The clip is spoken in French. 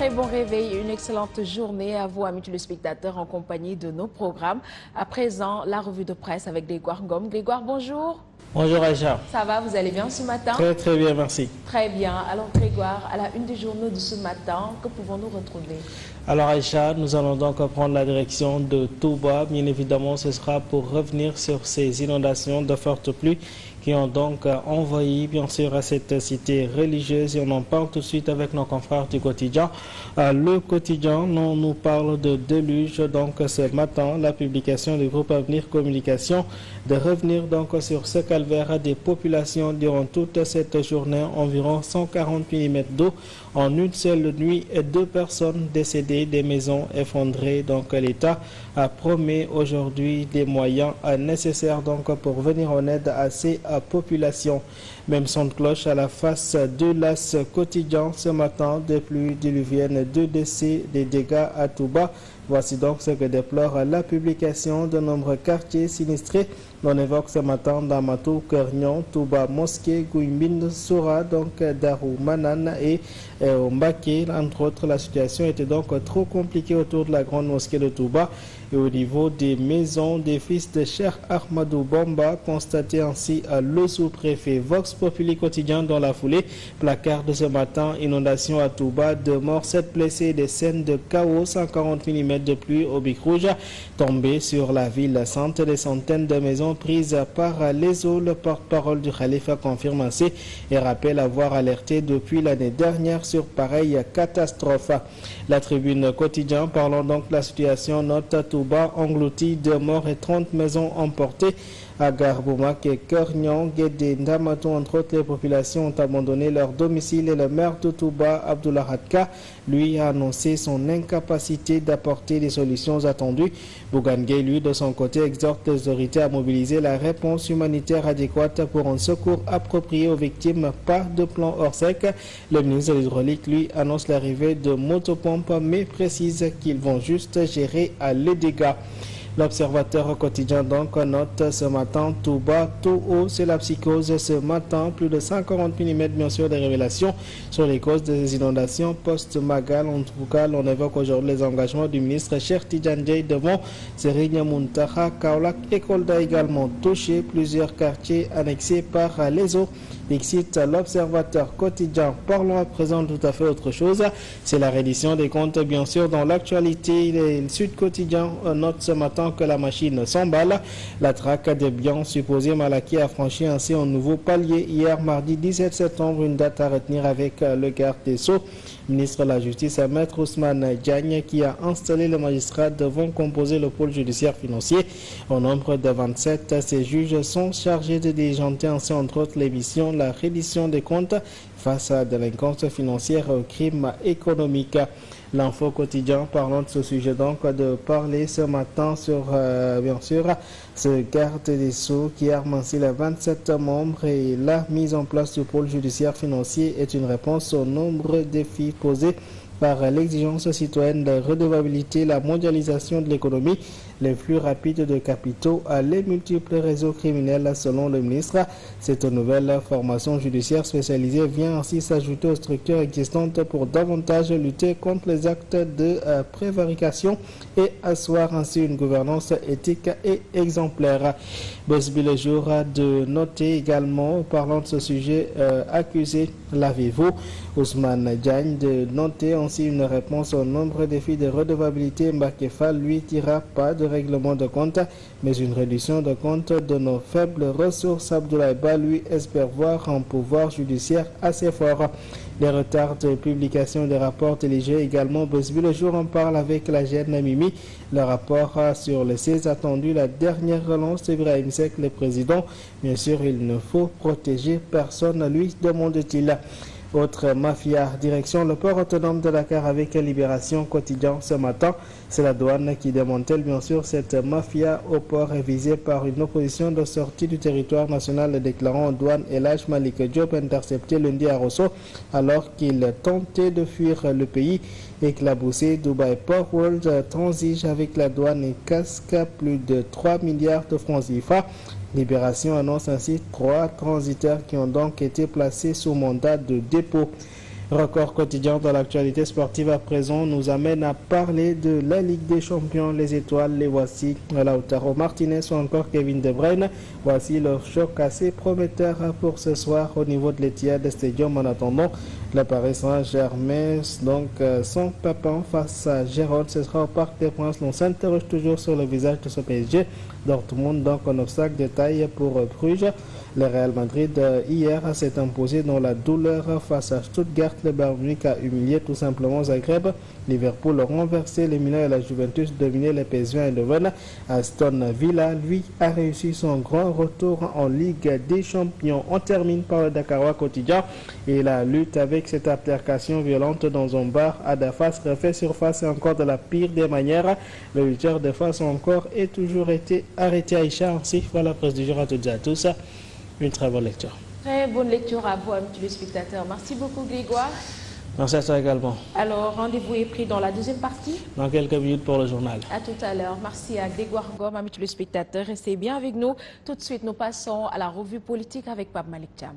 très bon réveil et une excellente journée à vous, amis téléspectateurs, en compagnie de nos programmes. À présent, la revue de presse avec Grégoire Ngom. Grégoire, bonjour. Bonjour Aïcha. Ça va, vous allez bien ce matin? Très bien, merci. Très bien. Alors Grégoire, à la une des journaux de ce matin, que pouvons-nous retrouver? Alors Aïcha, nous allons donc prendre la direction de Touba. Bien évidemment, ce sera pour revenir sur ces inondations de fortes pluies qui ont donc envahi bien sûr à cette cité religieuse, et on en parle tout de suite avec nos confrères du quotidien. Le quotidien nous parle de déluge donc ce matin, la publication du groupe Avenir Communication, de revenir donc sur ce calvaire des populations durant toute cette journée, environ 140 mm d'eau en une seule nuit et 2 personnes décédées, des maisons effondrées. Donc l'État promet aujourd'hui des moyens nécessaires donc pour venir en aide à ces populations. Même son de cloche à la face de l'As quotidien ce matin, des pluies diluviennes, 2 décès, des dégâts à Touba. Voici donc ce que déplore la publication de nombreux quartiers sinistrés. On évoque ce matin Damatou, Kernion, Touba, Mosquée, Gouimbine, Soura, donc Darou, Manan et Mbake. Entre autres, la situation était donc trop compliquée autour de la grande mosquée de Touba et au niveau des maisons des fils de Cheikh Ahmadou Bamba, constaté ainsi le sous-préfet. Vox Populi quotidien dans la foulée, placard de ce matin, inondation à Touba, 2 morts, 7 blessés, des scènes de chaos, 140 mm de pluie au Bic Rouge, tombé sur la ville sainte, des centaines de maisons prises par les eaux. Le porte-parole du Khalifa confirme ainsi et rappelle avoir alerté depuis l'année dernière sur pareille catastrophe. La tribune quotidien parlant donc de la situation, note Touba englouti, 2 morts et 30 maisons emportées. À Garboumak et Kernion, Guédé, Ndamatou, entre autres, les populations ont abandonné leur domicile et le maire de Touba, Abdullah Hadka, lui a annoncé son incapacité d'apporter les solutions attendues. Bougangé, lui, de son côté, exhorte les autorités à mobiliser la réponse humanitaire adéquate pour un secours approprié aux victimes, pas de plan hors sec. Le ministre de l'Hydraulique, lui, annonce l'arrivée de motopompes, mais précise qu'ils vont juste gérer les dégâts. L'Observateur quotidien donc note ce matin Touba, tout haut, c'est la psychose ce matin. Plus de 140 mm bien sûr de révélations sur les causes des inondations post-Magal. En tout cas, on évoque aujourd'hui les engagements du ministre Cheikh Tidiane Dièye devant Serigne Mountakha. Kaolack et Kolda également touchés, plusieurs quartiers annexés par les eaux. Excite l'Observateur quotidien. Parlons à présent tout à fait autre chose. C'est la reddition des comptes bien sûr dans l'actualité. Le Sud quotidien note ce matin que la machine s'emballe. La traque des biens supposés mal acquis a franchi ainsi un nouveau palier hier mardi 17 septembre, une date à retenir avec le garde des Sceaux. Ministre de la Justice, Maître Ousmane Diagne, qui a installé les magistrats devant composer le pôle judiciaire financier. Au nombre de 27, ces juges sont chargés de diligenter ainsi entre autres les missions, la reddition des comptes face à la délinquance financière et au crime économique. L'info quotidien parlant de ce sujet donc de parler ce matin sur bien sûr ce garde des Sceaux qui arme ainsi les 27 membres, et la mise en place du pôle judiciaire financier est une réponse aux nombreux défis posés par l'exigence citoyenne de redevabilité, la mondialisation de l'économie, les flux rapides de capitaux, les multiples réseaux criminels selon le ministre. Cette nouvelle formation judiciaire spécialisée vient ainsi s'ajouter aux structures existantes pour davantage lutter contre les actes de prévarication et asseoir ainsi une gouvernance éthique et exemplaire. Bosby le jour de noter également, parlant de ce sujet accusé, l'avez-vous, Ousmane Diagne, de noter ainsi une réponse aux nombreux défis de redevabilité. Mbacké Fall, lui, dira pas de règlement de compte, mais une réduction de compte de nos faibles ressources. Abdoulaye Ba, lui, espère voir un pouvoir judiciaire assez fort. Les retards de publication des rapports télévisés également. Bosby le jour en parle avec la GN Mimi. Le rapport sur le 16 attendu, la dernière relance d'Ibrahim Seck, le président. Bien sûr, il ne faut protéger personne, lui, demande-t-il. Autre mafia, direction le port autonome de Dakar avec Libération quotidien ce matin. C'est la douane qui démantèle bien sûr cette mafia au port, est visée par une opposition de sortie du territoire national déclarant en douane Elhaj Malik Diop intercepté lundi à Rosso alors qu'il tentait de fuir le pays. Éclaboussé, Dubai Port World transige avec la douane et casque plus de 3 milliards de francs CFA. Libération annonce ainsi 3 transitaires qui ont donc été placés sous mandat de dépôt. Record quotidien dans l'actualité sportive à présent nous amène à parler de la Ligue des Champions. Les étoiles, les voici. Lautaro Martinez ou encore Kevin De Bruyne. Voici leur choc assez prometteur pour ce soir au niveau de l'Etihad Stadium. En attendant, le Paris Saint-Germain, donc sans Papin face à Gérone, ce sera au Parc des Princes. On s'interroge toujours sur le visage de ce PSG. Dortmund, donc un obstacle de taille pour Bruges. Le Real Madrid hier s'est imposé dans la douleur face à Stuttgart. Le Bayern Munich a humilié tout simplement Zagreb. Liverpool a renversé les Milan et la Juventus dominé les PSV Eindhoven. Aston Villa, lui, a réussi son grand retour en Ligue des Champions. On termine par le Dakarois quotidien et la lutte avec cette altercation violente dans un bar à Dafas refait surface et encore de la pire des manières. Le lutteur de face encore est toujours été arrêté. Aïcha, ainsi voilà la presse du jour à toutes et à tous. Une très bonne lecture. Très bonne lecture à vous, amis téléspectateurs. Merci beaucoup, Grégoire. Merci à toi également. Alors, rendez-vous est pris dans la deuxième partie. Dans quelques minutes pour le journal. À tout à l'heure. Merci à Grégoire Ngom, amis téléspectateurs. Restez bien avec nous. Tout de suite, nous passons à la revue politique avec Pape Malik Thiam.